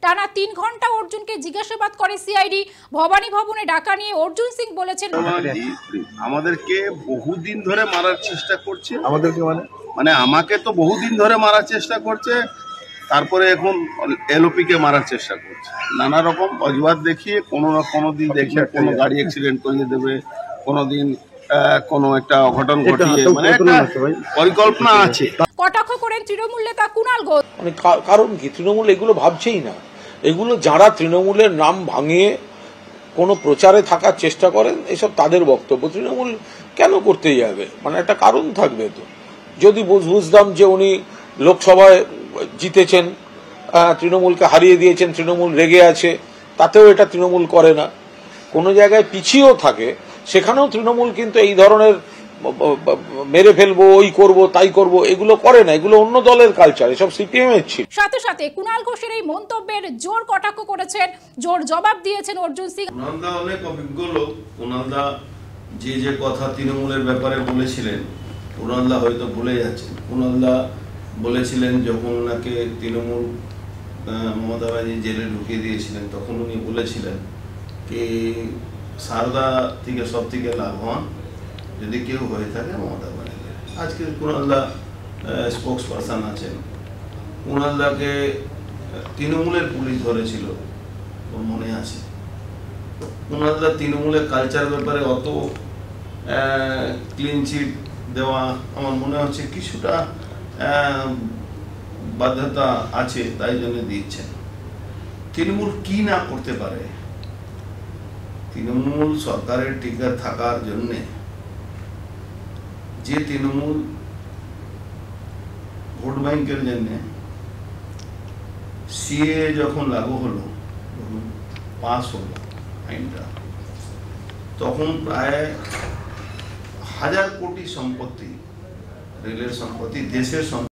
টানা 3 ঘন্টা অর্জুনকে জিজ্ঞাসাবাদ করে সিআইডি। ভবানী ভবনে ডাকা নিয়ে অর্জুন সিং বলেছেন, আমাদেরকে বহুদিন ধরে মারার চেষ্টা করছে। আমাদেরকে মানে আমাকে তো বহুদিন ধরে মারার চেষ্টা করছে, তারপরে এখন এলওপি কে মারার চেষ্টা করছে। নানা রকম অজুহাত দেখিয়ে কোনো দিন দেখিয়ে কোনো গাড়ি অ্যাক্সিডেন্ট করিয়ে দেবে, কোনোদিন কোনো একটা অঘটন ঘটিয়ে, মানে একটা পরিকল্পনা আছে। কটাক্ষ করেন তৃণমূল নেতা কুণাল ঘোষ। মানে কারণ কি, তৃণমূল এগুলো ভাবছেই না। এগুলো যারা তৃণমূলের নাম ভাঙিয়ে কোনো প্রচারে থাকার চেষ্টা করেন, এসব তাদের বক্তব্য। তৃণমূল কেন করতে যাবে, মানে একটা কারণ থাকবে তো। যদি বুঝতাম যে উনি লোকসভায় জিতেছেন, তৃণমূলকে হারিয়ে দিয়েছেন, তৃণমূল রেগে আছে, তাতেও এটা তৃণমূল করে না। কোনো জায়গায় পিছিয়েও থাকে, সেখানেও তৃণমূল কিন্তু এই ধরনের মেরে ফেলবো, ওই করব তাই করব, এগুলো করে না। এগুলো অন্য দলের কালচার, এসব সিপিএম এর ছিল। সাথে সাথে কুণাল ঘোষের এই মন্তব্যের জোর কটাক্ষ করেছেন, জোর জবাব দিয়েছেন অর্জুন সিং। কুণালদা অনেক অভিজ্ঞ লোক। কুণালদা যে কথা তৃণমূলের ব্যাপারে বলেছিলেন, কুণালদা হয়তো ভুলে যাচ্ছেন। কুণালদা বলেছিলেন যখন ওনাকে তৃণমূল মমতা ব্যানার্জি জেলে ঢুকিয়ে দিয়েছিলেন, তখন উনি বলেছিলেন কি সারদা থেকে সব থেকে লাভবান যদি কেউ হয়ে থাকে মমতা ব্যানার্জি। আজকে কুণালদা স্পোক্স পারসন আছেন। কুণালদাকে তৃণমূলের পুলিশ ধরেছিল, ওর মনে আছে। কুণালদা তৃণমূলের কালচার ব্যাপারে অত ক্লিন চিট দেওয়া আমার মনে হচ্ছে কিছুটা বাধ্যতা আছে, তাই জন্য দিচ্ছেন। তৃণমূল কি না করতে পারে, তৃণমূল সরকারের টিকে থাকার জন্যে যে তৃণমূল ভোট ব্যাংকের জন্য সিএ যখন লাগু হলো, পাস হলো আইনটা, তখন প্রায় 1000 কোটি সম্পত্তি, রেলের সম্পত্তি, দেশের সম্পত্তি